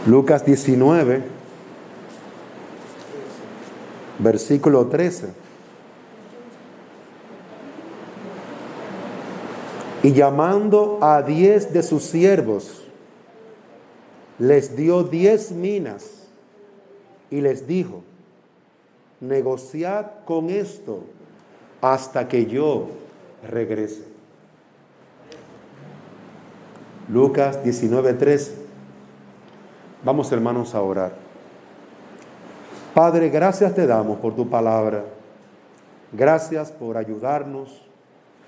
Lucas 19, versículo 13. Y llamando a 10 de sus siervos, les dio 10 minas y les dijo: negociad con esto hasta que yo regrese. Lucas 19:13. Vamos, hermanos, a orar. Padre, gracias te damos por tu palabra. Gracias por ayudarnos,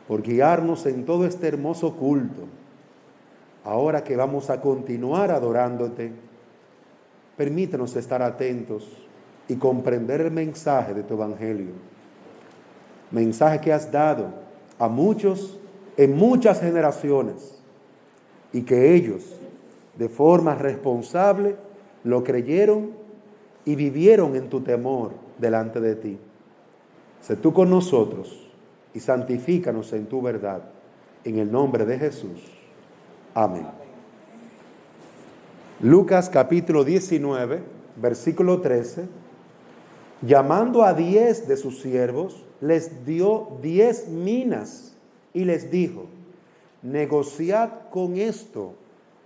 por guiarnos en todo este hermoso culto. Ahora que vamos a continuar adorándote, permítenos estar atentos y comprender el mensaje de tu evangelio. Mensaje que has dado a muchos en muchas generaciones y que ellos, de forma responsable, lo creyeron y vivieron en tu temor delante de ti. Sé tú con nosotros y santifícanos en tu verdad. En el nombre de Jesús. Amén. Lucas capítulo 19, versículo 13. Llamando a 10 de sus siervos, les dio 10 minas y les dijo: negociad con esto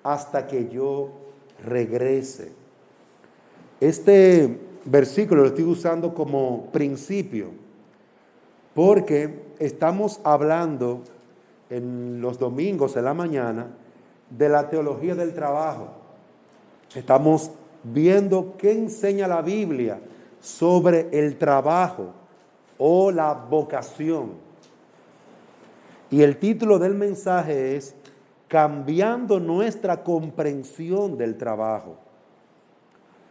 hasta que yo regrese. Este versículo lo estoy usando como principio porque estamos hablando en los domingos en la mañana de la teología del trabajo. Estamos viendo qué enseña la Biblia sobre el trabajo o la vocación. Y el título del mensaje es Cambiando nuestra comprensión del trabajo.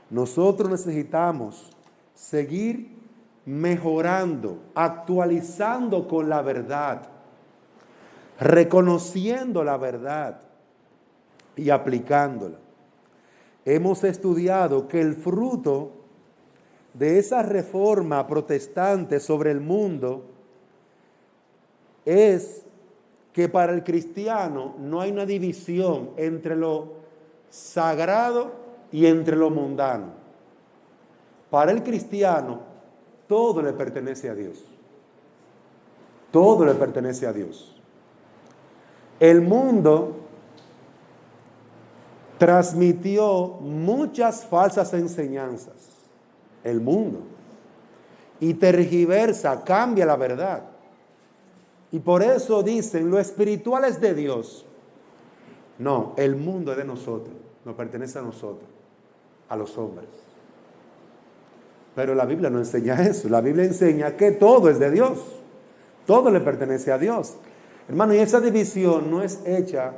Nosotros necesitamos seguir mejorando, actualizando con la verdad, reconociendo la verdad y aplicándola. Hemos estudiado que el fruto de esa reforma protestante sobre el mundo es que para el cristiano no hay una división entre lo sagrado y entre lo mundano. Para el cristiano todo le pertenece a Dios. Todo le pertenece a Dios. El mundo transmitió muchas falsas enseñanzas. El mundo. Y tergiversa, cambia la verdad. Y por eso dicen, lo espiritual es de Dios. No, el mundo es de nosotros, nos pertenece a nosotros, a los hombres. Pero la Biblia no enseña eso. La Biblia enseña que todo es de Dios. Todo le pertenece a Dios. Hermano, y esa división no es hecha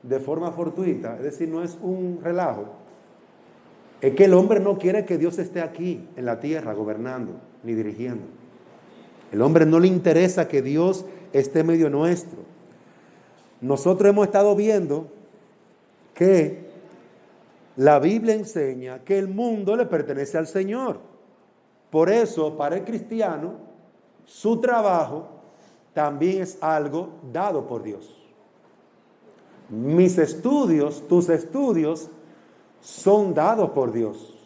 de forma fortuita, es decir, no es un relajo. Es que el hombre no quiere que Dios esté aquí, en la tierra, gobernando, ni dirigiendo. El hombre no le interesa que Dios esté en medio nuestro. Nosotros hemos estado viendo que la Biblia enseña que el mundo le pertenece al Señor. Por eso, para el cristiano, su trabajo también es algo dado por Dios. Mis estudios, tus estudios, son dados por Dios.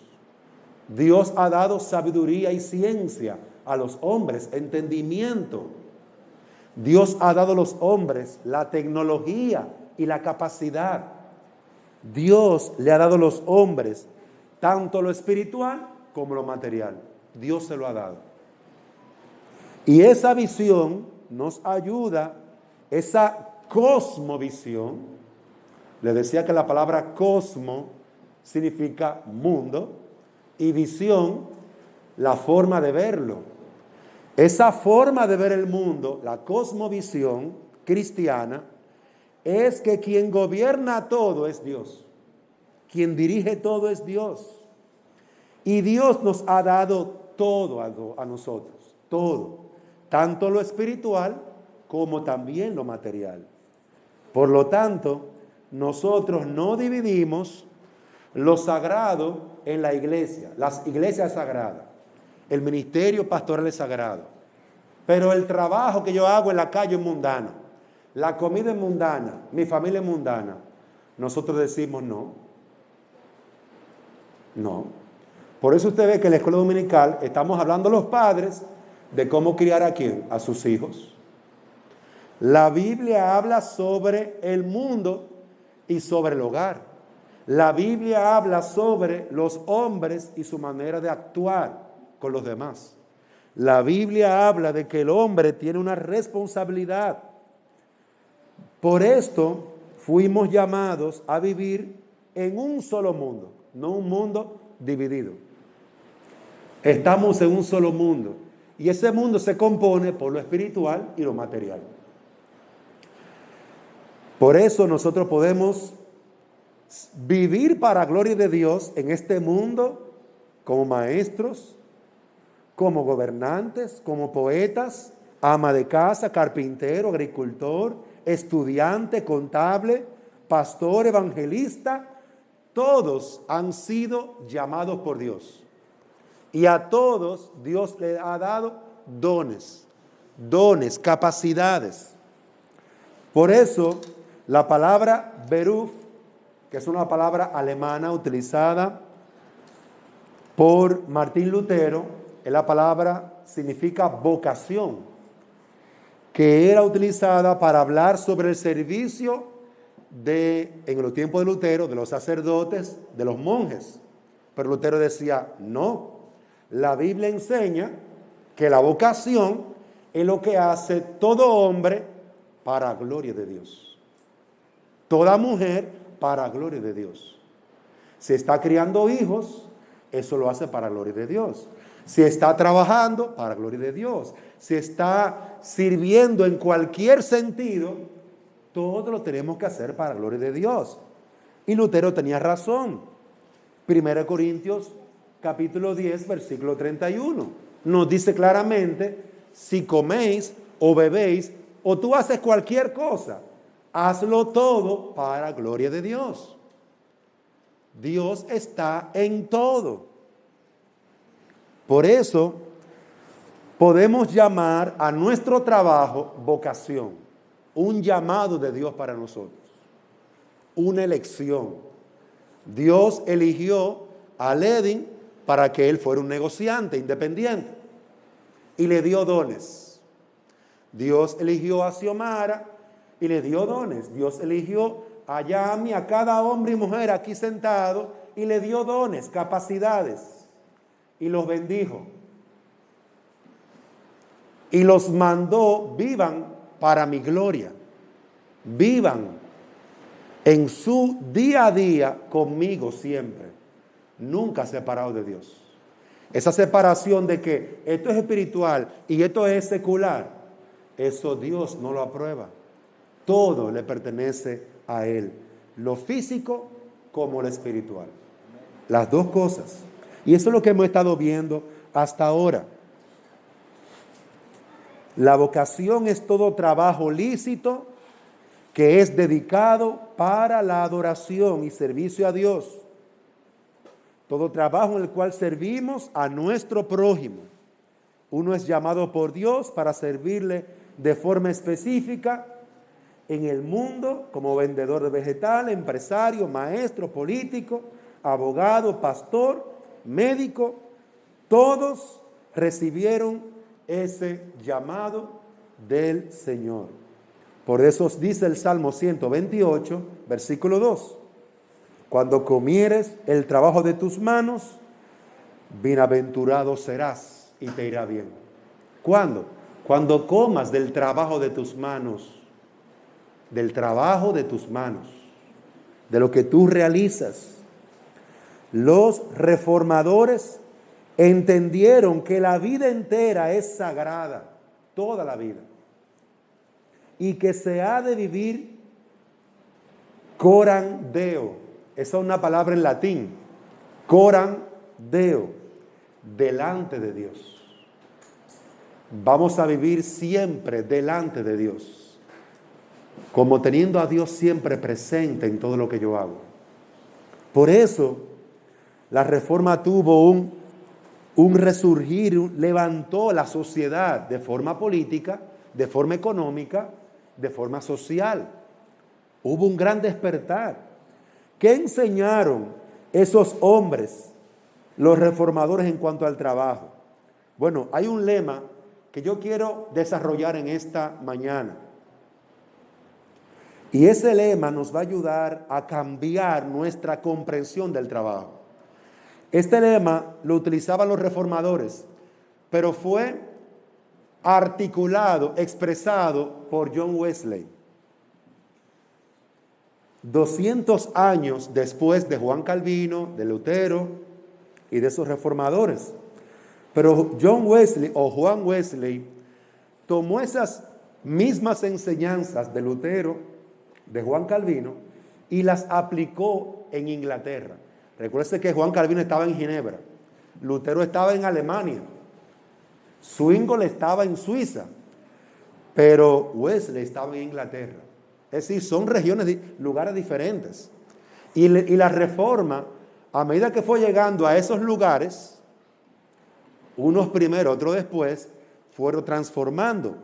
Dios ha dado sabiduría y ciencia a los hombres, entendimiento. Dios ha dado a los hombres la tecnología y la capacidad. Dios le ha dado a los hombres tanto lo espiritual como lo material. Dios se lo ha dado. Y esa visión nos ayuda, esa cosmovisión. Le decía que la palabra cosmo significa mundo y visión, la forma de verlo. Esa forma de ver el mundo, la cosmovisión cristiana, es que quien gobierna todo es Dios. Quien dirige todo es Dios. Y Dios nos ha dado todo a nosotros, todo. Tanto lo espiritual como también lo material. Por lo tanto, nosotros no dividimos lo sagrado en la iglesia, las iglesias sagradas. El ministerio pastoral es sagrado. Pero el trabajo que yo hago en la calle es mundano. La comida es mundana. Mi familia es mundana. Nosotros decimos no. No. Por eso usted ve que en la escuela dominical estamos hablando los padres de cómo criar a quién, a sus hijos. La Biblia habla sobre el mundo y sobre el hogar. La Biblia habla sobre los hombres y su manera de actuar con los demás. La Biblia habla de que el hombre tiene una responsabilidad. Por esto fuimos llamados a vivir en un solo mundo, no un mundo dividido. Estamos en un solo mundo y ese mundo se compone por lo espiritual y lo material. Por eso nosotros podemos vivir para gloria de Dios en este mundo como maestros, como gobernantes, como poetas, ama de casa, carpintero, agricultor, estudiante, contable, pastor, evangelista. Todos han sido llamados por Dios. Y a todos Dios le ha dado dones, capacidades. Por eso la palabra Beruf, que es una palabra alemana utilizada por Martín Lutero, la palabra significa vocación, que era utilizada para hablar sobre el servicio en los tiempos de Lutero, de los sacerdotes, de los monjes. Pero Lutero decía, no, la Biblia enseña que la vocación es lo que hace todo hombre para gloria de Dios. Toda mujer para gloria de Dios. Si está criando hijos, eso lo hace para gloria de Dios. Si está trabajando, para gloria de Dios. Si está sirviendo en cualquier sentido, todo lo tenemos que hacer para gloria de Dios. Y Lutero tenía razón. 1 Corintios capítulo 10, versículo 31. Nos dice claramente, si coméis o bebéis o tú haces cualquier cosa, hazlo todo para gloria de Dios. Dios está en todo. Por eso podemos llamar a nuestro trabajo vocación, un llamado de Dios para nosotros, una elección. Dios eligió a Ledin para que él fuera un negociante independiente y le dio dones. Dios eligió a Xiomara y le dio dones. Dios eligió a Yami, a cada hombre y mujer aquí sentado y le dio dones, capacidades. Y los bendijo. Y los mandó, vivan para mi gloria. Vivan en su día a día conmigo siempre. Nunca separados de Dios. Esa separación de que esto es espiritual y esto es secular, eso Dios no lo aprueba. Todo le pertenece a Él. Lo físico como lo espiritual. Las dos cosas. Y eso es lo que hemos estado viendo hasta ahora. La vocación es todo trabajo lícito que es dedicado para la adoración y servicio a Dios. Todo trabajo en el cual servimos a nuestro prójimo. Uno es llamado por Dios para servirle de forma específica en el mundo como vendedor de vegetal, empresario, maestro, político, abogado, pastor, médico. Todos recibieron ese llamado del Señor. Por eso dice el Salmo 128, versículo 2. Cuando comieres el trabajo de tus manos, bienaventurado serás y te irá bien. ¿Cuándo? Cuando comas del trabajo de tus manos, del trabajo de tus manos, de lo que tú realizas. Los reformadores entendieron que la vida entera es sagrada, toda la vida, y que se ha de vivir coram Deo. Esa es una palabra en latín, coram Deo, delante de Dios. Vamos a vivir siempre delante de Dios, como teniendo a Dios siempre presente en todo lo que yo hago. Por eso, la Reforma tuvo un resurgir, levantó la sociedad de forma política, de forma económica, de forma social. Hubo un gran despertar. ¿Qué enseñaron esos hombres los reformadores en cuanto al trabajo. Bueno, hay un lema que yo quiero desarrollar en esta mañana. Y ese lema nos va a ayudar a cambiar nuestra comprensión del trabajo. Este lema lo utilizaban los reformadores, pero fue articulado, expresado por John Wesley. 200 años después de Juan Calvino, de Lutero y de esos reformadores. Pero John Wesley o Juan Wesley tomó esas mismas enseñanzas de Lutero, de Juan Calvino, y las aplicó en Inglaterra. Recuerden que Juan Calvino estaba en Ginebra, Lutero estaba en Alemania, Zwingli estaba en Suiza, pero Wesley estaba en Inglaterra. Es decir, son regiones, lugares diferentes. Y la reforma, a medida que fue llegando a esos lugares, unos primero, otros después, fueron transformando.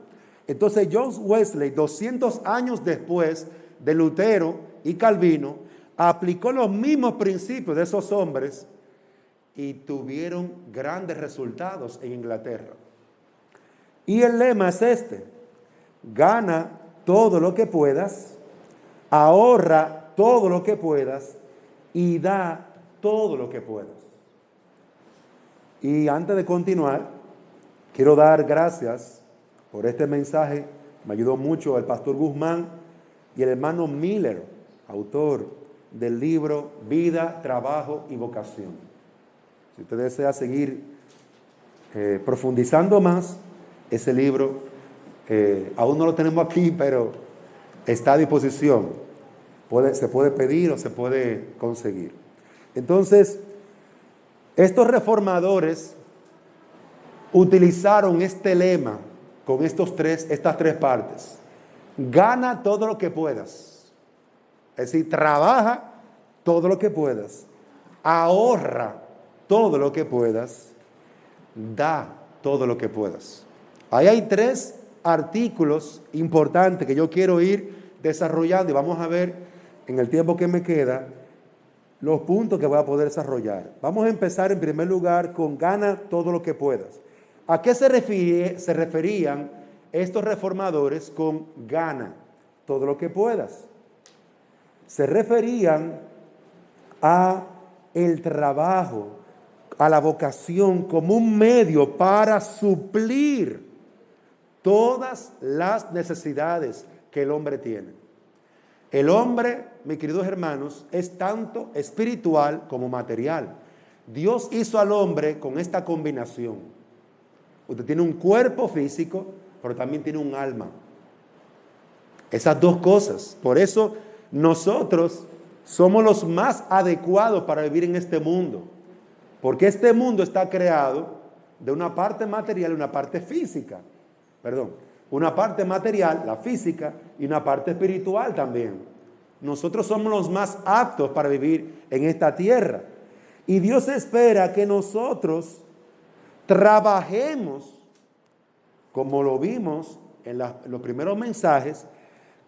Entonces John Wesley, 200 años después de Lutero y Calvino, aplicó los mismos principios de esos hombres y tuvieron grandes resultados en Inglaterra. Y el lema es este: gana todo lo que puedas, ahorra todo lo que puedas y da todo lo que puedas. Y antes de continuar, quiero dar gracias por este mensaje. Me ayudó mucho el pastor Guzmán y el hermano Miller, autor del libro Vida, Trabajo y Vocación. Si usted desea seguir profundizando más, ese libro aún no lo tenemos aquí, pero está a disposición. Se puede pedir o se puede conseguir. Entonces, estos reformadores utilizaron este lema con estas tres partes. Gana todo lo que puedas. Es decir, trabaja todo lo que puedas. Ahorra todo lo que puedas. Da todo lo que puedas. Ahí hay 3 artículos importantes que yo quiero ir desarrollando y vamos a ver en el tiempo que me queda los puntos que voy a poder desarrollar. Vamos a empezar en primer lugar con gana todo lo que puedas. ¿A qué se referían estos reformadores con gana todo lo que puedas? Se referían a el trabajo, a la vocación como un medio para suplir todas las necesidades que el hombre tiene. El hombre, mis queridos hermanos, es tanto espiritual como material. Dios hizo al hombre con esta combinación. Usted tiene un cuerpo físico, pero también tiene un alma. Esas 2 cosas. Por eso nosotros somos los más adecuados para vivir en este mundo. Porque este mundo está creado de una parte material y una parte física. Una parte material, la física, y una parte espiritual también. Nosotros somos los más aptos para vivir en esta tierra. Y Dios espera que nosotros trabajemos, como lo vimos en los primeros mensajes,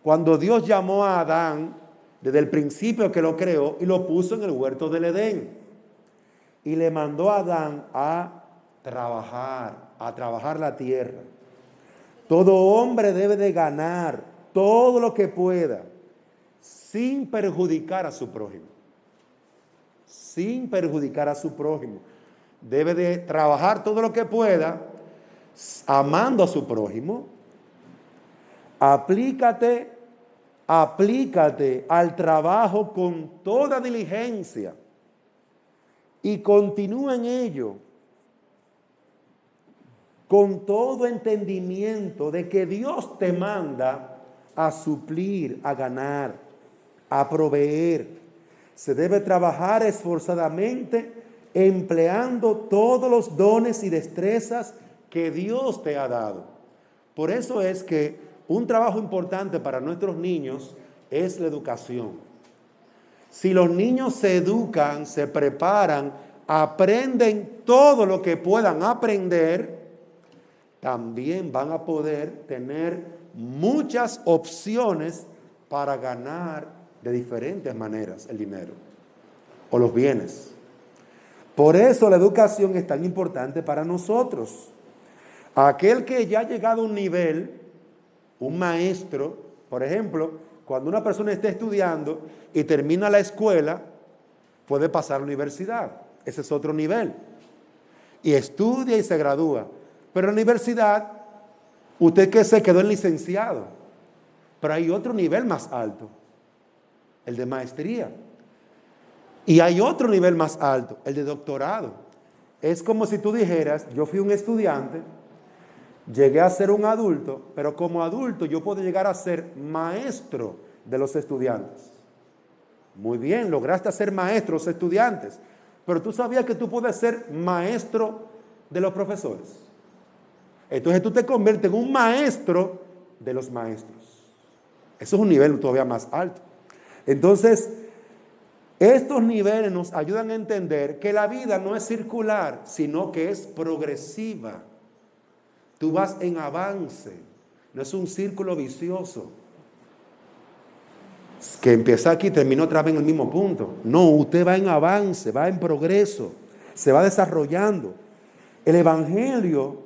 cuando Dios llamó a Adán, desde el principio que lo creó, y lo puso en el huerto del Edén. Y le mandó a Adán a trabajar la tierra. Todo hombre debe de ganar todo lo que pueda sin perjudicar a su prójimo. Sin perjudicar a su prójimo. Debe de trabajar todo lo que pueda amando a su prójimo. Aplícate al trabajo con toda diligencia y continúa en ello con todo entendimiento de que Dios te manda a suplir, a ganar, a proveer. Se debe trabajar esforzadamente empleando todos los dones y destrezas que Dios te ha dado. Por eso es que un trabajo importante para nuestros niños es la educación. Si los niños se educan, se preparan, aprenden todo lo que puedan aprender, también van a poder tener muchas opciones para ganar de diferentes maneras el dinero o los bienes. Por eso la educación es tan importante para nosotros. Aquel que ya ha llegado a un nivel, un maestro, por ejemplo, cuando una persona está estudiando y termina la escuela, puede pasar a la universidad. Ese es otro nivel. Y estudia y se gradúa. Pero en la universidad, usted que se quedó en licenciado. Pero hay otro nivel más alto, el de maestría. Y hay otro nivel más alto, el de doctorado. Es como si tú dijeras, yo fui un estudiante, llegué a ser un adulto, pero como adulto yo puedo llegar a ser maestro de los estudiantes. Muy bien, lograste ser maestro de los estudiantes, pero tú sabías que tú puedes ser maestro de los profesores. Entonces tú te conviertes en un maestro de los maestros. Eso es un nivel todavía más alto. Entonces, estos niveles nos ayudan a entender que la vida no es circular, sino que es progresiva. Tú vas en avance, no es un círculo vicioso que empieza aquí y termina otra vez en el mismo punto. No, usted va en avance, va en progreso, se va desarrollando. El Evangelio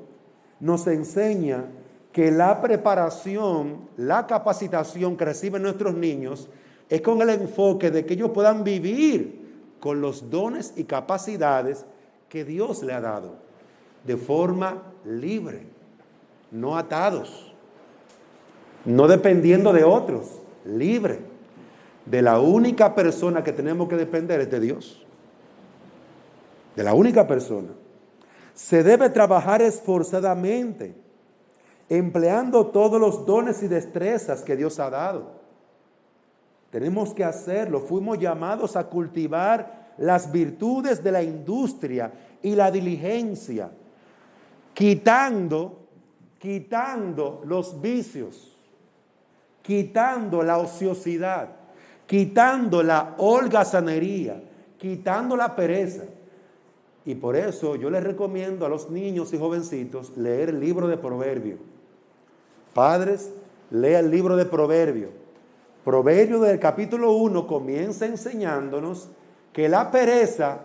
nos enseña que la preparación, la capacitación que reciben nuestros niños es con el enfoque de que ellos puedan vivir con los dones y capacidades que Dios le ha dado, de forma libre, no atados, no dependiendo de otros, libre. De la única persona que tenemos que depender es de Dios. De la única persona. Se debe trabajar esforzadamente, empleando todos los dones y destrezas que Dios ha dado. Tenemos que hacerlo. Fuimos llamados a cultivar las virtudes de la industria y la diligencia, quitando los vicios, quitando la ociosidad, quitando la holgazanería, quitando la pereza. Y por eso yo les recomiendo a los niños y jovencitos leer el libro de Proverbios. Padres, lea el libro de Proverbios. Proverbios del capítulo 1 comienza enseñándonos que la pereza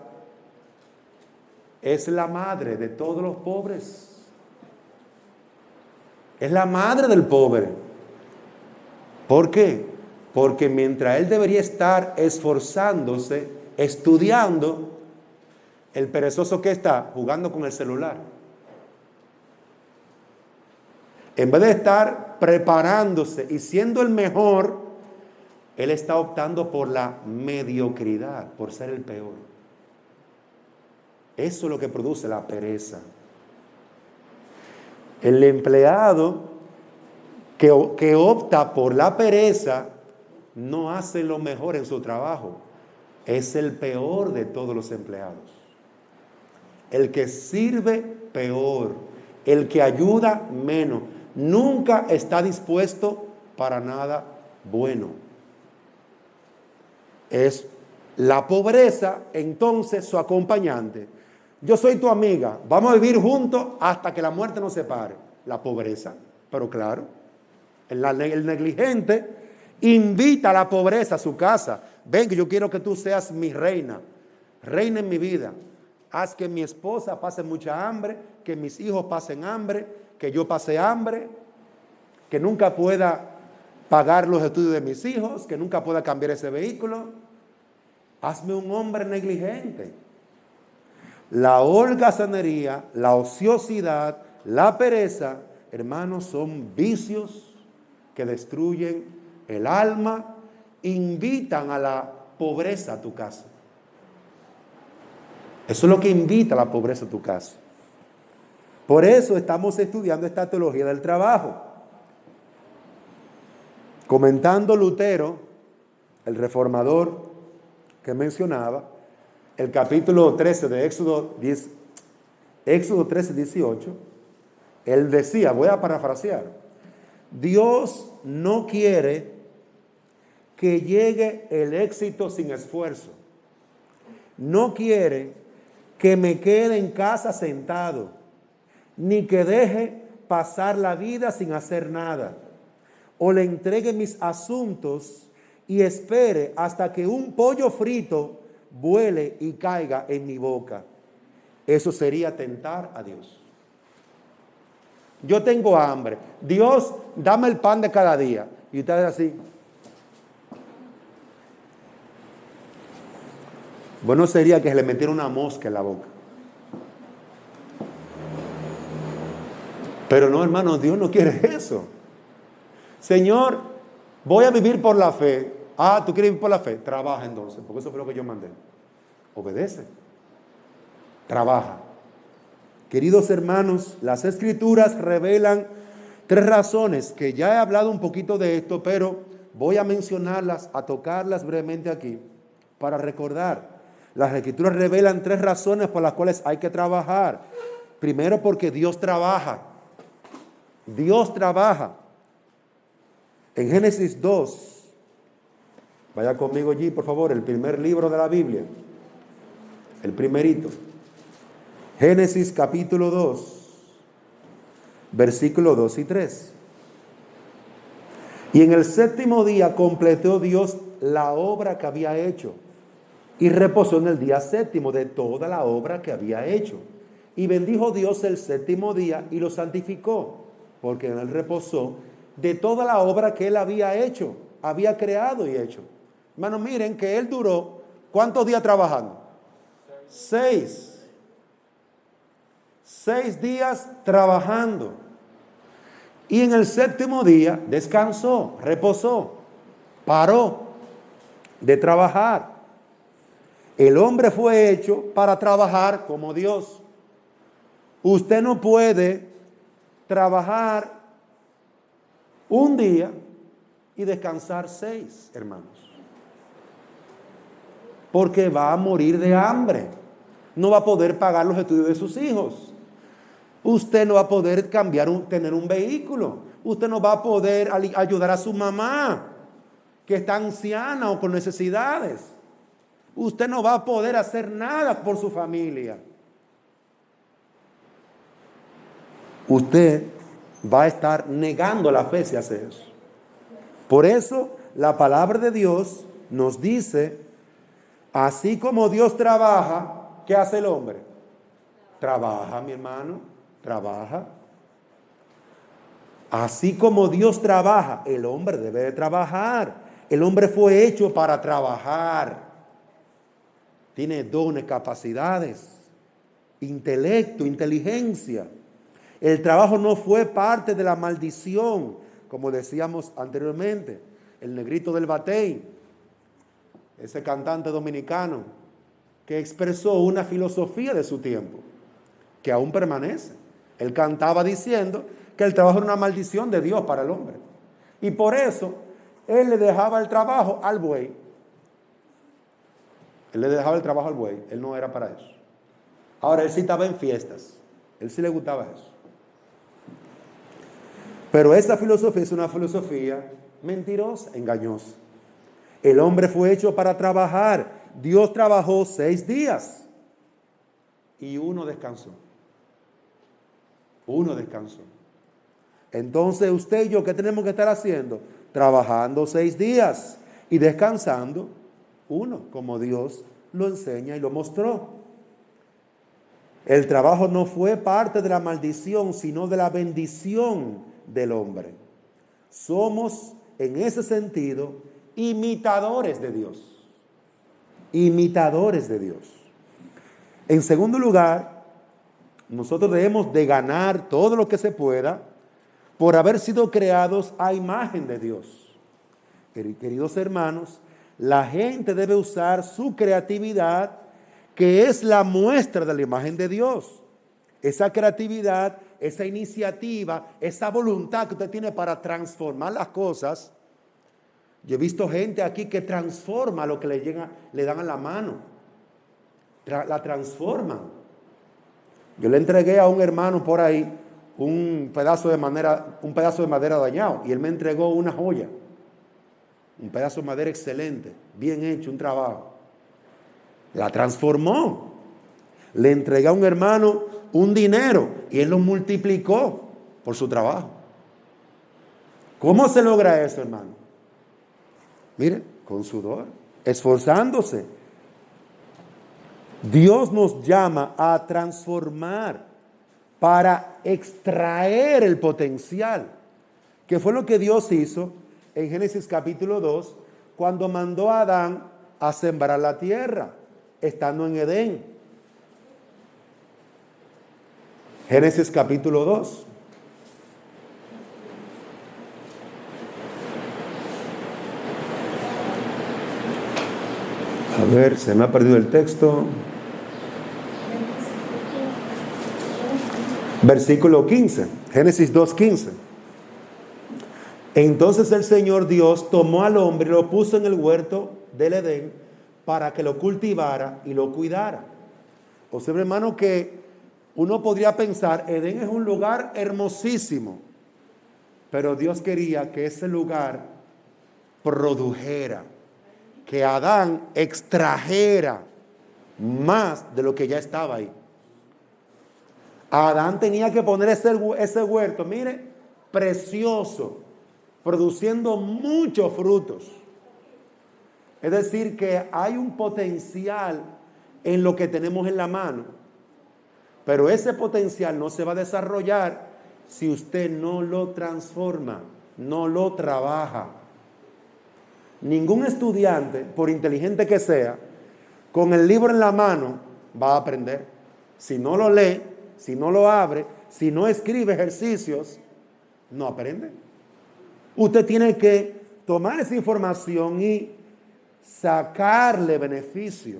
es la madre de todos los pobres. Es la madre del pobre. ¿Por qué? Porque mientras él debería estar esforzándose, estudiando, el perezoso que está jugando con el celular. En vez de estar preparándose y siendo el mejor, él está optando por la mediocridad, por ser el peor. Eso es lo que produce la pereza. El empleado que opta por la pereza no hace lo mejor en su trabajo. Es el peor de todos los empleados. El que sirve peor, el que ayuda menos, nunca está dispuesto para nada bueno. Es la pobreza, entonces, su acompañante. Yo soy tu amiga, vamos a vivir juntos hasta que la muerte nos separe. La pobreza, pero claro, el negligente invita a la pobreza a su casa. Ven, que yo quiero que tú seas mi reina, reina en mi vida. Haz que mi esposa pase mucha hambre, que mis hijos pasen hambre, que yo pase hambre, que nunca pueda pagar los estudios de mis hijos, que nunca pueda cambiar ese vehículo. Hazme un hombre negligente. La holgazanería, la ociosidad, la pereza, hermanos, son vicios que destruyen el alma, invitan a la pobreza a tu casa. Eso es lo que invita a la pobreza a tu casa. Por eso estamos estudiando esta teología del trabajo. Comentando Lutero, el reformador que mencionaba, el capítulo 13 de Éxodo 13, 18, él decía, voy a parafrasear, Dios no quiere que llegue el éxito sin esfuerzo. No quiere que me quede en casa sentado, ni que deje pasar la vida sin hacer nada, o le entregue mis asuntos y espere hasta que un pollo frito vuele y caiga en mi boca. eso sería tentar a Dios. Yo tengo hambre. Dios, dame el pan de cada día. Y ustedes así. Bueno sería que se le metiera una mosca en la boca. Pero no, hermano, Dios no quiere eso. Señor, voy a vivir por la fe. Ah, ¿tú quieres vivir por la fe? Trabaja entonces, porque eso fue lo que yo mandé. Obedece. Trabaja. Queridos hermanos, las Escrituras revelan 3 razones, que ya he hablado un poquito de esto, pero voy a mencionarlas, a tocarlas brevemente aquí, para recordar. Las Escrituras revelan 3 razones por las cuales hay que trabajar. Primero, porque Dios trabaja. Dios trabaja. En Génesis 2, vaya conmigo allí, por favor, el primer libro de la Biblia, el primerito. Génesis capítulo 2, versículos 2 y 3. Y en el 7º día completó Dios la obra que había hecho y reposó en el día 7º de toda la obra que había hecho. Y bendijo Dios el 7º día y lo santificó, porque en él reposó de toda la obra que él había hecho, había creado y hecho. Hermano, miren que él duró, ¿cuántos días trabajando? 6. 6 días trabajando. Y en el 7º día descansó, reposó, paró de trabajar. El hombre fue hecho para trabajar como Dios. Usted no puede trabajar un día y descansar 6, hermanos. Porque va a morir de hambre. No va a poder pagar los estudios de sus hijos. Usted no va a poder tener un vehículo. Usted no va a poder ayudar a su mamá, que está anciana o con necesidades. Usted no va a poder hacer nada por su familia. Usted va a estar negando la fe si hace eso. Por eso la palabra de Dios nos dice, así como Dios trabaja, ¿qué hace el hombre? Trabaja, mi hermano, trabaja. Así como Dios trabaja, el hombre debe de trabajar. El hombre fue hecho para trabajar. Tiene dones, capacidades, intelecto, inteligencia. El trabajo no fue parte de la maldición, como decíamos anteriormente. El negrito del Batey, ese cantante dominicano, que expresó una filosofía de su tiempo, que aún permanece. Él cantaba diciendo que el trabajo era una maldición de Dios para el hombre. Y por eso, él le dejaba el trabajo al buey. Él le dejaba el trabajo al buey. Él no era para eso. Ahora, él sí estaba en fiestas. Él sí le gustaba eso. Pero esa filosofía es una filosofía mentirosa, engañosa. El hombre fue hecho para trabajar. Dios trabajó 6 días y uno descansó. Uno descansó. Entonces usted y yo, ¿qué tenemos que estar haciendo? Trabajando 6 días y descansando uno, como Dios lo enseña y lo mostró. El trabajo no fue parte de la maldición, sino de la bendición del hombre. Somos, en ese sentido, imitadores de Dios. Imitadores de Dios. En segundo lugar, nosotros debemos de ganar todo lo que se pueda por haber sido creados a imagen de Dios. Queridos hermanos, la gente debe usar su creatividad, que es la muestra de la imagen de Dios. Esa creatividad, esa iniciativa, esa voluntad que usted tiene para transformar las cosas. Yo he visto gente aquí que transforma lo que le dan a la mano. La transforman. Yo le entregué a un hermano por ahí un pedazo de madera dañado y él me entregó una joya. Un pedazo de madera excelente, bien hecho, un trabajo. La transformó. Le entregué a un hermano un dinero y él lo multiplicó por su trabajo. ¿Cómo se logra eso, hermano? Mire, con sudor, esforzándose. Dios nos llama a transformar para extraer el potencial, que fue lo que Dios hizo en Génesis capítulo 2, cuando mandó a Adán a sembrar la tierra, estando en Edén. Génesis capítulo 2. A ver, se me ha perdido el texto. Versículo 15, Génesis 2:15. Entonces el Señor Dios tomó al hombre y lo puso en el huerto del Edén para que lo cultivara y lo cuidara. Observe, hermano, que uno podría pensar, Edén es un lugar hermosísimo, pero Dios quería que ese lugar produjera, que Adán extrajera más de lo que ya estaba ahí. Adán tenía que poner ese huerto, mire, precioso, produciendo muchos frutos. Es decir, que hay un potencial en lo que tenemos en la mano, pero ese potencial no se va a desarrollar si usted no lo transforma, no lo trabaja. Ningún estudiante, por inteligente que sea, con el libro en la mano va a aprender. Si no lo lee, si no lo abre, si no escribe ejercicios, no aprende. Usted tiene que tomar esa información y sacarle beneficio,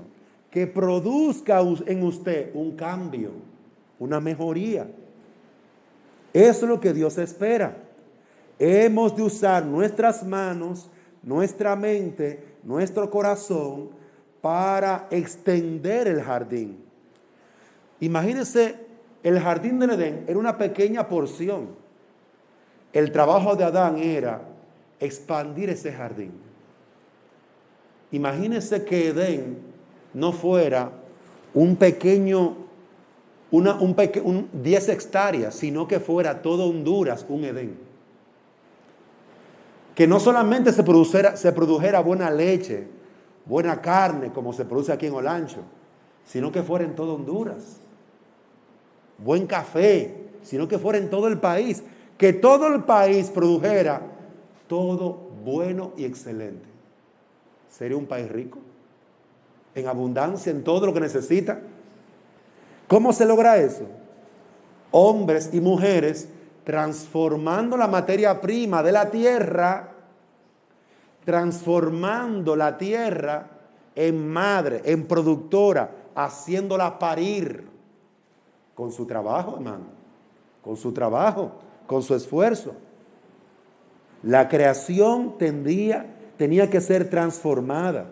que produzca en usted un cambio, una mejoría. Eso es lo que Dios espera. Hemos de usar nuestras manos, nuestra mente, nuestro corazón para extender el jardín. Imagínense, el jardín del Edén era una pequeña porción. El trabajo de Adán era expandir ese jardín. Imagínense que Edén no fuera un pequeño, 10 hectáreas, sino que fuera todo Honduras un Edén. Que no solamente se produjera buena leche, buena carne, como se produce aquí en Olancho, sino que fuera en todo Honduras. Buen café, sino que fuera en todo el país. Que todo el país produjera todo bueno y excelente. ¿Sería un país rico? En abundancia, en todo lo que necesita. ¿Cómo se logra eso? Hombres y mujeres transformando la materia prima de la tierra, transformando la tierra en madre, en productora, haciéndola parir con su trabajo, hermano, con su trabajo, con su esfuerzo. La creación tenía que ser transformada.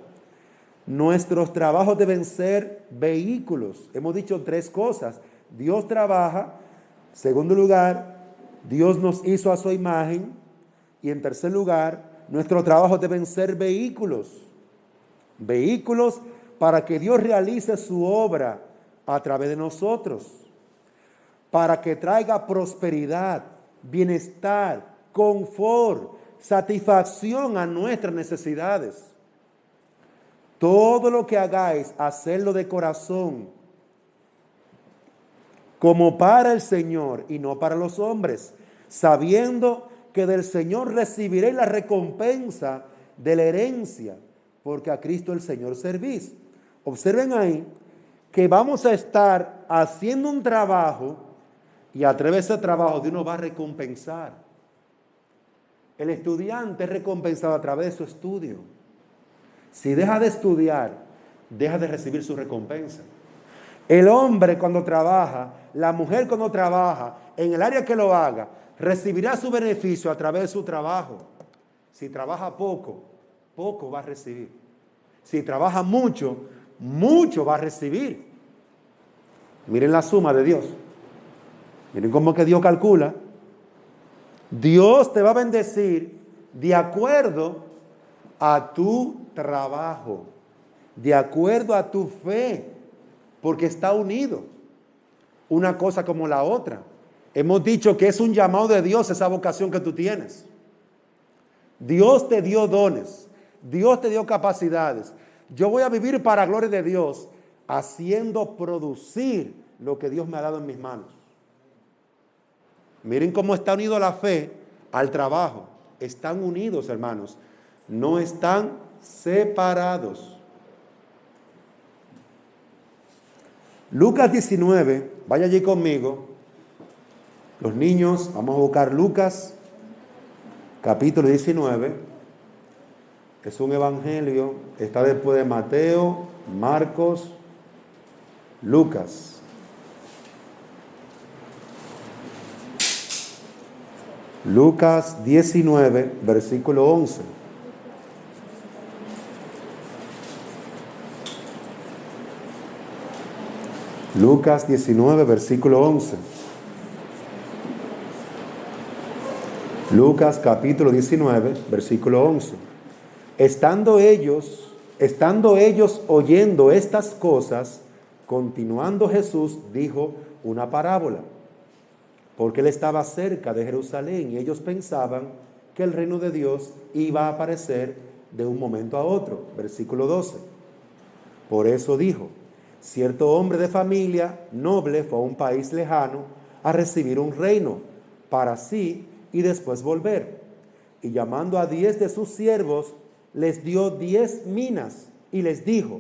Nuestros trabajos deben ser vehículos. Hemos dicho 3 cosas. Dios trabaja. Segundo lugar, Dios nos hizo a su imagen. Y en tercer lugar, nuestros trabajos deben ser vehículos. Vehículos para que Dios realice su obra a través de nosotros. Para que traiga prosperidad, bienestar, confort, satisfacción a nuestras necesidades. Todo lo que hagáis, hacerlo de corazón, como para el Señor y no para los hombres, sabiendo que del Señor recibiréis la recompensa de la herencia, porque a Cristo el Señor servís. Observen ahí que vamos a estar haciendo un trabajo y a través de ese trabajo Dios nos va a recompensar. El estudiante es recompensado a través de su estudio. Si deja de estudiar, deja de recibir su recompensa. El hombre cuando trabaja, la mujer cuando trabaja, en el área que lo haga, recibirá su beneficio a través de su trabajo. Si trabaja poco, poco va a recibir. Si trabaja mucho, mucho va a recibir. Miren la suma de Dios. Miren cómo que Dios calcula. Dios te va a bendecir de acuerdo a tu trabajo, de acuerdo a tu fe, porque está unido una cosa como la otra. Hemos dicho que es un llamado de Dios esa vocación que tú tienes. Dios te dio dones, Dios te dio capacidades. Yo voy a vivir para la gloria de Dios haciendo producir lo que Dios me ha dado en mis manos. Miren cómo está unido la fe al trabajo. Están unidos, hermanos. No están separados. Lucas 19, vaya allí conmigo. Los niños, vamos a buscar Lucas, capítulo 19. Es un evangelio, está después de Mateo, Marcos, Lucas. Lucas 19, versículo 11. Lucas 19, versículo 11. Lucas capítulo 19, versículo 11. Estando ellos oyendo estas cosas, continuando Jesús dijo una parábola, porque él estaba cerca de Jerusalén y ellos pensaban que el reino de Dios iba a aparecer de un momento a otro. Versículo 12. Por eso dijo: cierto hombre de familia noble fue a un país lejano a recibir un reino para sí y después volver. Y llamando a 10 de sus siervos, les dio 10 minas y les dijo: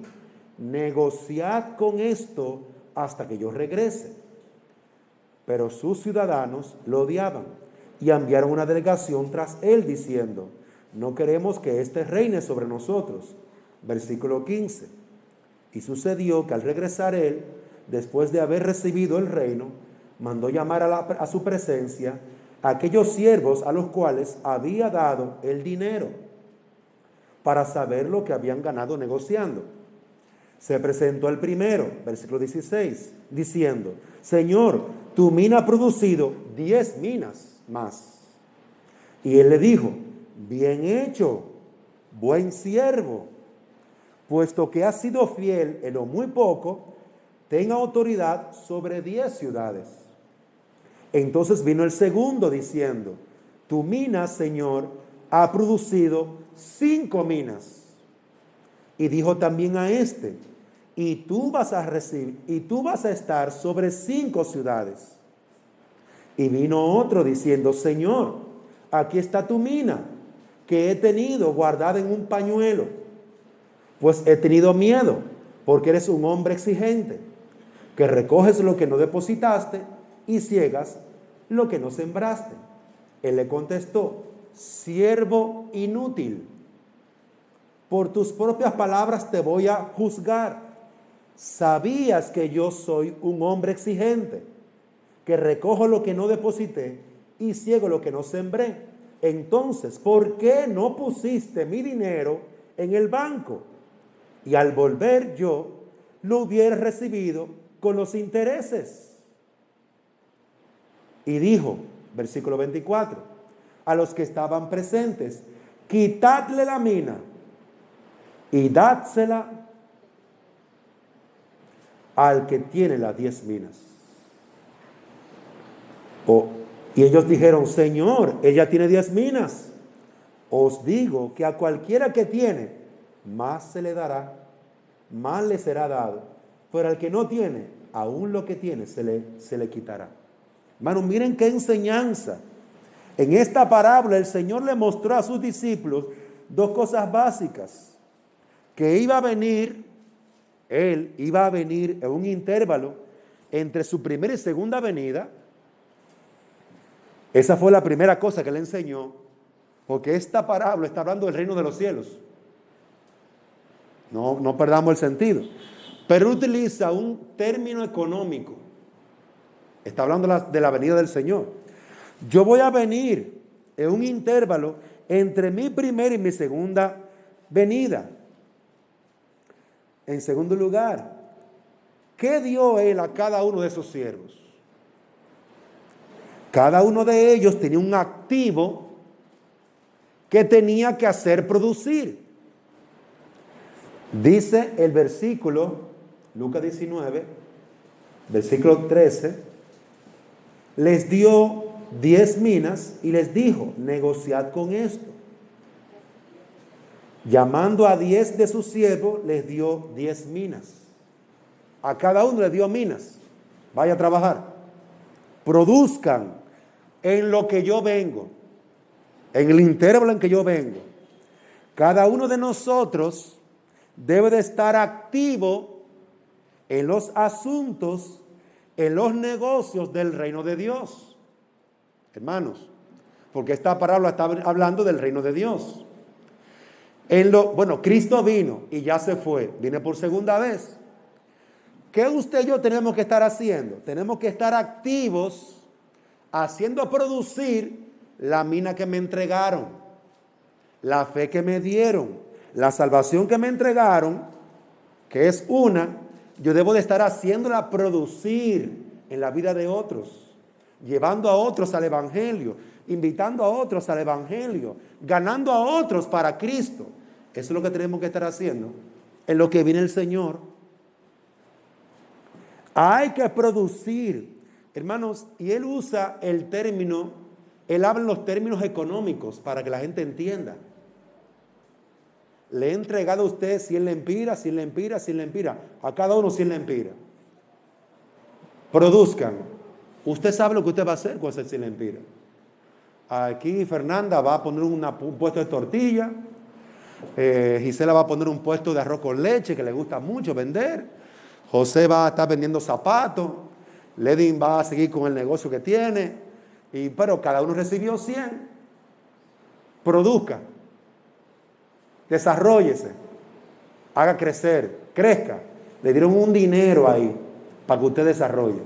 negociad con esto hasta que yo regrese. Pero sus ciudadanos lo odiaban y enviaron una delegación tras él diciendo: no queremos que éste reine sobre nosotros. Versículo 15. Y sucedió que al regresar él, después de haber recibido el reino, mandó llamar a su presencia a aquellos siervos a los cuales había dado el dinero, para saber lo que habían ganado negociando. Se presentó el primero, versículo 16, diciendo: Señor, tu mina ha producido 10 minas más. Y él le dijo: bien hecho, buen siervo, puesto que has sido fiel en lo muy poco, ten autoridad sobre 10 ciudades. Entonces vino el segundo diciendo: tu mina, Señor, ha producido 5 minas. Y dijo también a este: y tú vas a estar sobre 5 ciudades. Y vino otro diciendo: Señor, aquí está tu mina, que he tenido guardada en un pañuelo, pues he tenido miedo, porque eres un hombre exigente, que recoges lo que no depositaste y ciegas lo que no sembraste. Él le contestó: siervo inútil, por tus propias palabras te voy a juzgar. Sabías que yo soy un hombre exigente, que recojo lo que no deposité y ciego lo que no sembré. Entonces, ¿por qué no pusiste mi dinero en el banco? Y al volver yo lo hubiera recibido con los intereses. Y dijo, versículo 24, a los que estaban presentes: quitadle la mina y dádsela al que tiene las 10 minas. Y ellos dijeron: Señor, ella tiene 10 minas. Os digo que a cualquiera que tiene, más se le dará, más le será dado. Pero al que no tiene, aún lo que tiene se le quitará. Hermanos, miren qué enseñanza. En esta parábola el Señor le mostró a sus discípulos 2 cosas básicas: que Él iba a venir en un intervalo entre su primera y segunda venida. Esa fue la primera cosa que le enseñó, porque esta parábola está hablando del reino de los cielos. No perdamos el sentido. Pero utiliza un término económico. Está hablando de la venida del Señor. Yo voy a venir en un intervalo entre mi primera y mi segunda venida. En segundo lugar, ¿qué dio él a cada uno de esos siervos? Cada uno de ellos tenía un activo que tenía que hacer producir. Dice el versículo, Lucas 19, versículo 13, les dio 10 minas y les dijo: negociad con esto. Llamando a 10 de sus siervos, les dio 10 minas. A cada uno le dio minas. Vaya a trabajar. Produzcan en lo que yo vengo, en el intervalo en que yo vengo. Cada uno de nosotros debe de estar activo en los asuntos, en los negocios del reino de Dios. Hermanos, porque esta parábola está hablando del reino de Dios. Cristo vino y ya se fue, viene por segunda vez. ¿Qué usted y yo tenemos que estar haciendo? Tenemos que estar activos, haciendo producir la mina que me entregaron, la fe que me dieron, la salvación que me entregaron, que es una, yo debo de estar haciéndola producir en la vida de otros, llevando a otros al Evangelio, invitando a otros al Evangelio, ganando a otros para Cristo. Eso es lo que tenemos que estar haciendo en lo que viene el Señor. Hay que producir, hermanos, y él usa el término, él habla en los términos económicos para que la gente entienda. Le he entregado a usted 100 lempiras, 100 lempiras, 100 lempiras, a cada uno 100 lempiras. Produzcan. Usted sabe lo que usted va a hacer con esas 100 lempiras. Aquí Fernanda va a poner un puesto de tortilla. Gisela va a poner un puesto de arroz con leche que le gusta mucho vender. José va a estar vendiendo zapatos. Ledin va a seguir con el negocio que tiene. Pero cada uno recibió 100. Produzca. Desarróllese. Haga crecer. Crezca. Le dieron un dinero ahí para que usted desarrolle.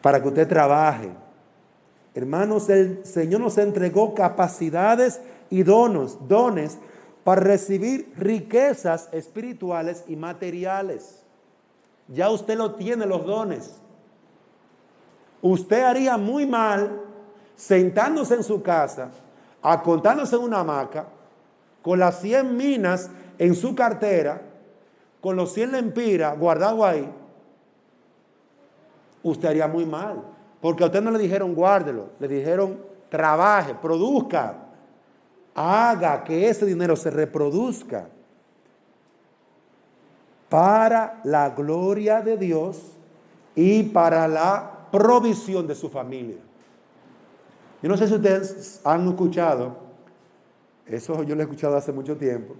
Para que usted trabaje. Hermanos, el Señor nos entregó capacidades y dones para recibir riquezas espirituales y materiales. Ya usted lo tiene, los dones. Usted haría muy mal sentándose en su casa, acostándose en una hamaca, con las 100 minas en su cartera, con los 100 lempiras guardados ahí. Usted haría muy mal, porque a usted no le dijeron guárdelo, le dijeron trabaje, produzca, haga que ese dinero se reproduzca para la gloria de Dios y para la provisión de su familia. Yo no sé si ustedes han escuchado, eso yo lo he escuchado hace mucho tiempo,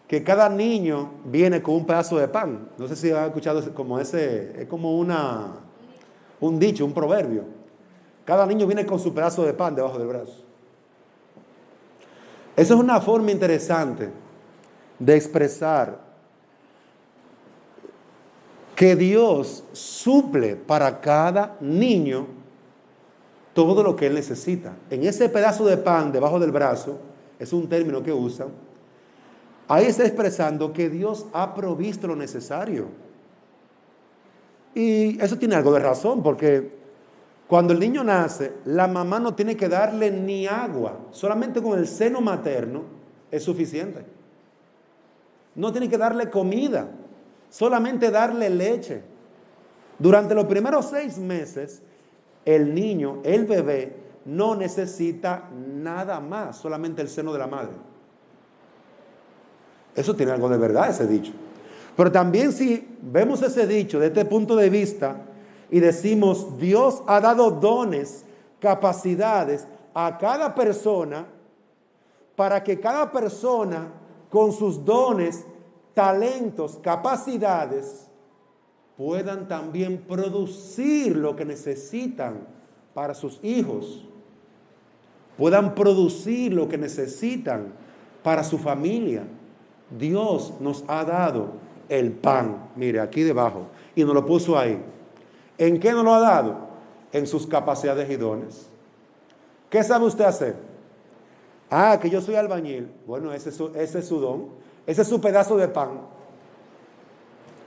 que cada niño viene con un pedazo de pan. No sé si han escuchado como ese, es como un dicho, un proverbio. Cada niño viene con su pedazo de pan debajo del brazo. Eso es una forma interesante de expresar que Dios suple para cada niño todo lo que él necesita. En ese pedazo de pan debajo del brazo, es un término que usan, ahí está expresando que Dios ha provisto lo necesario. Y eso tiene algo de razón, porque cuando el niño nace, la mamá no tiene que darle ni agua, solamente con el seno materno es suficiente. No tiene que darle comida, solamente darle leche. Durante los primeros 6 meses, el niño, el bebé, no necesita nada más, solamente el seno de la madre. Eso tiene algo de verdad, ese dicho. Pero también si vemos ese dicho desde este punto de vista y decimos, Dios ha dado dones, capacidades a cada persona para que cada persona con sus dones, talentos, capacidades, puedan también producir lo que necesitan para sus hijos, puedan producir lo que necesitan para su familia. Dios nos ha dado el pan, mire, aquí debajo, y nos lo puso ahí. ¿En qué nos lo ha dado? En sus capacidades y dones. ¿Qué sabe usted hacer? Que yo soy albañil. Bueno, ese es su don. Ese es su pedazo de pan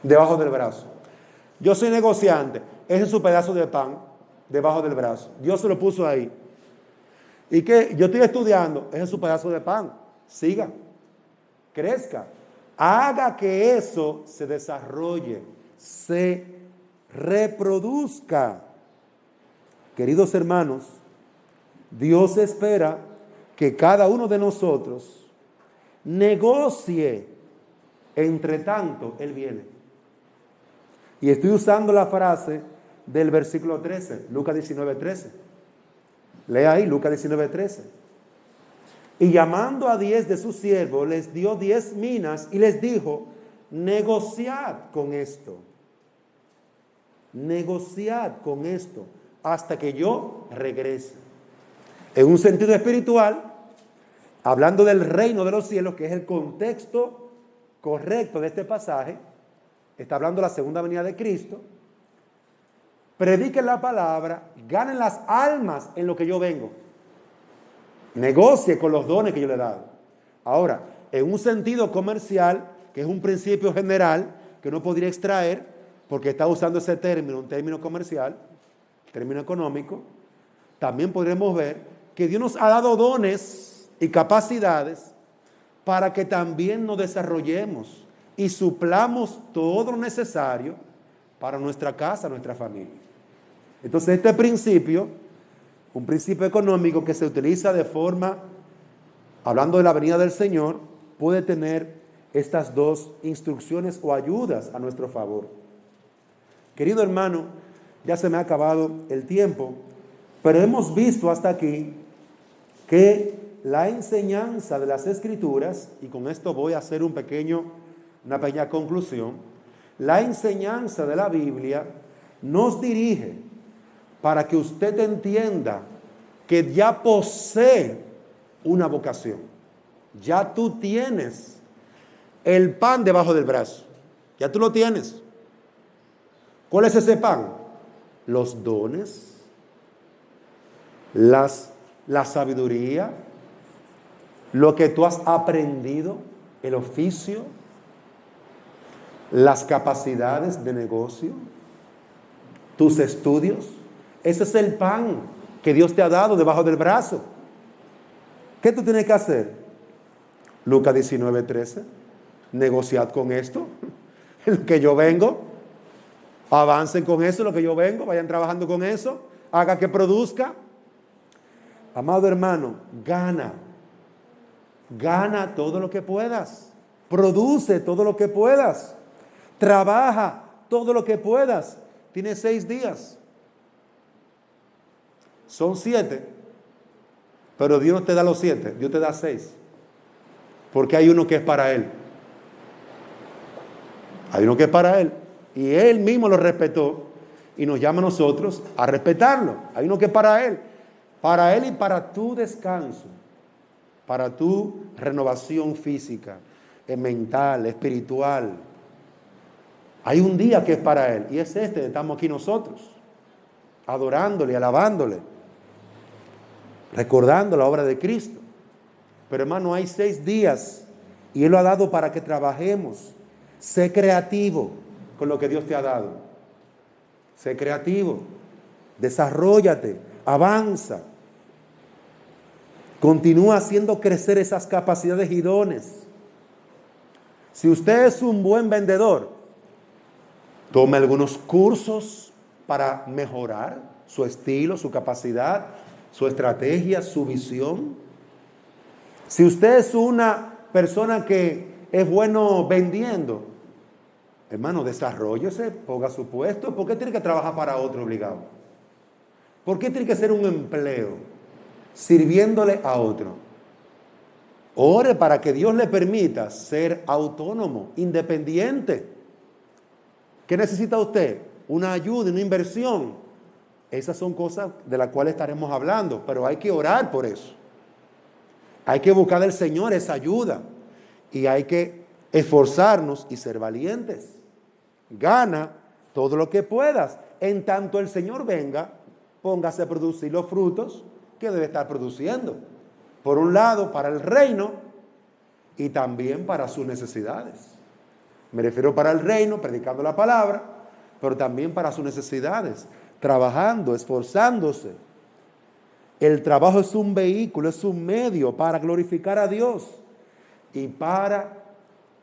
debajo del brazo. Yo soy negociante. Ese es su pedazo de pan debajo del brazo. Dios se lo puso ahí. ¿Y qué? Yo estoy estudiando. Ese es su pedazo de pan. Siga. Crezca. Haga que eso se desarrolle, se reproduzca. Queridos hermanos, Dios espera que cada uno de nosotros negocie. Entre tanto, Él viene. Y estoy usando la frase del versículo 13, Lucas 19:13. Lea ahí, Lucas 19:13. Y llamando a 10 de sus siervos, les dio 10 minas y les dijo, negociad con esto. Negociad con esto hasta que yo regrese. En un sentido espiritual, hablando del reino de los cielos, que es el contexto correcto de este pasaje, está hablando de la segunda venida de Cristo. Prediquen la palabra, ganen las almas en lo que yo vengo. Negocie con los dones que yo le he dado. Ahora, en un sentido comercial, que es un principio general que no podría extraer, porque está usando ese término, un término comercial, término económico, también podremos ver que Dios nos ha dado dones y capacidades para que también nos desarrollemos y suplamos todo lo necesario para nuestra casa, nuestra familia. Entonces este principio, un principio económico que se utiliza de forma, hablando de la venida del Señor, puede tener estas dos instrucciones o ayudas a nuestro favor. Querido hermano, ya se me ha acabado el tiempo, pero hemos visto hasta aquí que la enseñanza de las Escrituras, y con esto voy a hacer una pequeña conclusión, la enseñanza de la Biblia nos dirige para que usted entienda que ya posee una vocación. Ya tú tienes el pan debajo del brazo. Ya tú lo tienes. ¿Cuál es ese pan? Los dones, la sabiduría, lo que tú has aprendido, el oficio, las capacidades de negocio, tus estudios. Ese es el pan que Dios te ha dado debajo del brazo. ¿Qué tú tienes que hacer? Lucas 19:13. Negociad con esto, en lo que yo vengo. Avancen con eso, en lo que yo vengo. Vayan trabajando con eso. Haga que produzca. Amado hermano, gana. Gana todo lo que puedas. Produce todo lo que puedas. Trabaja todo lo que puedas. Tienes 6 días. Son 7. Pero Dios no te da los 7, Dios te da 6. Porque hay uno que es para Él. Hay uno que es para Él. Y Él mismo lo respetó. Y nos llama a nosotros a respetarlo. Hay uno que es para Él. Para Él y para tu descanso. Para tu renovación física, mental, espiritual. Hay un día que es para Él. Y es este, estamos aquí nosotros. Adorándole, alabándole. Recordando la obra de Cristo. Pero hermano, hay 6 días y Él lo ha dado para que trabajemos. Sé creativo con lo que Dios te ha dado. Sé creativo. Desarróllate. Avanza. Continúa haciendo crecer esas capacidades y dones. Si usted es un buen vendedor, tome algunos cursos para mejorar su estilo, su capacidad, su estrategia, su visión. Si usted es una persona que es bueno vendiendo, hermano, desarróllese, ponga su puesto. ¿Por qué tiene que trabajar para otro obligado? ¿Por qué tiene que ser un empleo sirviéndole a otro? Ore para que Dios le permita ser autónomo, independiente. ¿Qué necesita usted? Una ayuda, una inversión. Esas son cosas de las cuales estaremos hablando, pero hay que orar por eso. Hay que buscar del Señor esa ayuda y hay que esforzarnos y ser valientes. Gana todo lo que puedas. En tanto el Señor venga, póngase a producir los frutos que debe estar produciendo. Por un lado, para el reino y también para sus necesidades. Me refiero para el reino, predicando la palabra, pero también para sus necesidades, trabajando, esforzándose. El trabajo es un vehículo, es un medio para glorificar a Dios y para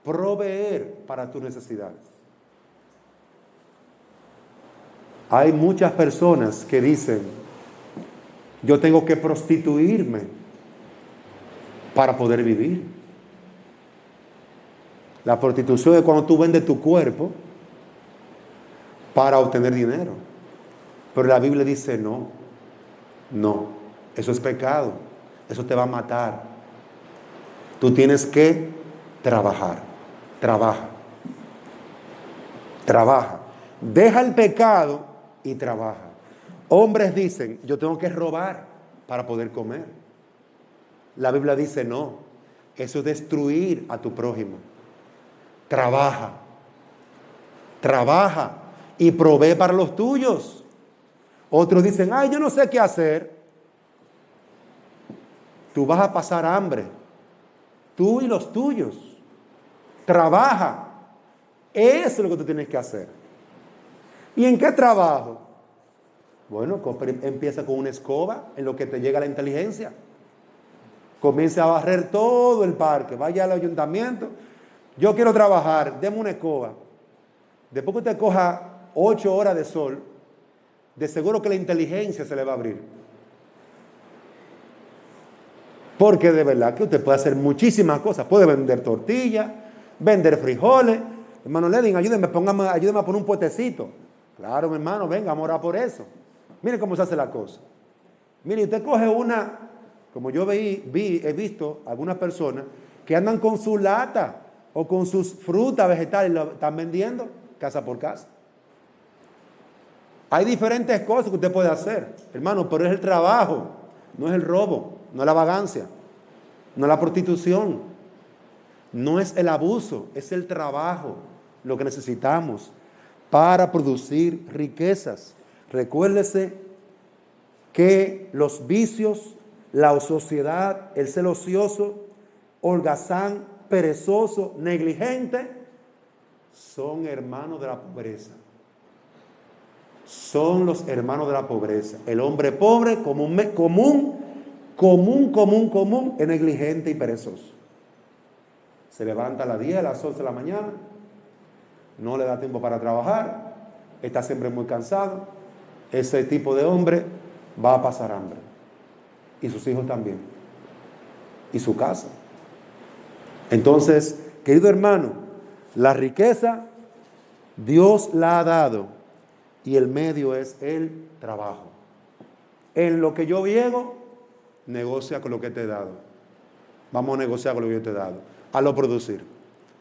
proveer para tus necesidades. Hay muchas personas que dicen, yo tengo que prostituirme para poder vivir. La prostitución es cuando tú vendes tu cuerpo para obtener dinero. Pero la Biblia dice no, no, eso es pecado, eso te va a matar. Tú tienes que trabajar, trabaja, trabaja. Deja el pecado y trabaja. Hombres dicen, yo tengo que robar para poder comer. La Biblia dice no, eso es destruir a tu prójimo. Trabaja, trabaja y provee para los tuyos. Otros dicen, ay, yo no sé qué hacer. Tú vas a pasar hambre, tú y los tuyos. Trabaja. Eso es lo que tú tienes que hacer. ¿Y en qué trabajo? Bueno, empieza con una escoba en lo que te llega la inteligencia. Comienza a barrer todo el parque. Vaya al ayuntamiento. Yo quiero trabajar, deme una escoba. Después que usted coja 8 horas de sol, de seguro que la inteligencia se le va a abrir. Porque de verdad que usted puede hacer muchísimas cosas. Puede vender tortillas, vender frijoles. Hermano Ledin, ayúdeme a poner un potecito. Claro, mi hermano, venga, vamos a orar por eso. Mire cómo se hace la cosa. Mire, usted coge una, como yo he visto algunas personas que andan con su lata o con sus frutas, vegetales, y lo están vendiendo casa por casa. Hay diferentes cosas que usted puede hacer, hermano, pero es el trabajo, no es el robo, no es la vagancia, no es la prostitución, no es el abuso, es el trabajo lo que necesitamos para producir riquezas. Recuérdese que los vicios, la ociosidad, el ser ocioso, holgazán, perezoso, negligente, son hermanos de la pobreza. Son los hermanos de la pobreza. El hombre pobre, común, es negligente y perezoso. Se levanta a las 10, a las 11 de la mañana, no le da tiempo para trabajar, está siempre muy cansado. Ese tipo de hombre va a pasar hambre. Y sus hijos también. Y su casa. Entonces, querido hermano, la riqueza Dios la ha dado y el medio es el trabajo. En lo que yo llego, negocia con lo que te he dado. Vamos a negociar con lo que yo te he dado. Hazlo producir.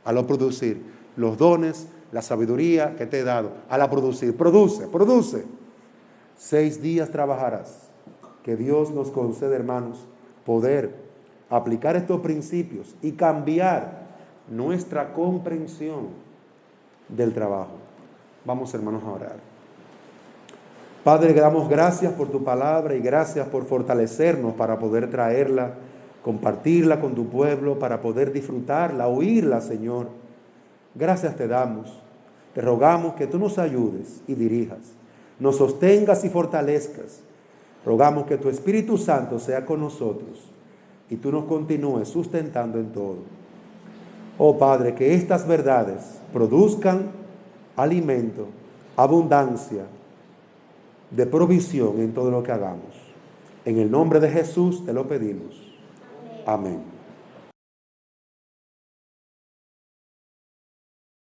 Hazlo producir. Los dones, la sabiduría que te he dado. Hazla producir. Produce. 6 días trabajarás. Que Dios nos concede, hermanos, poder aplicar estos principios y cambiar nuestra comprensión del trabajo. Vamos, hermanos, a orar. Padre, damos gracias por tu palabra y gracias por fortalecernos para poder traerla, compartirla con tu pueblo, para poder disfrutarla, oírla, Señor. Gracias te damos. Te rogamos que tú nos ayudes y dirijas, nos sostengas y fortalezcas. Rogamos que tu Espíritu Santo sea con nosotros y tú nos continúes sustentando en todo. Oh Padre, que estas verdades produzcan alimento, abundancia, de provisión en todo lo que hagamos. En el nombre de Jesús te lo pedimos. Amén.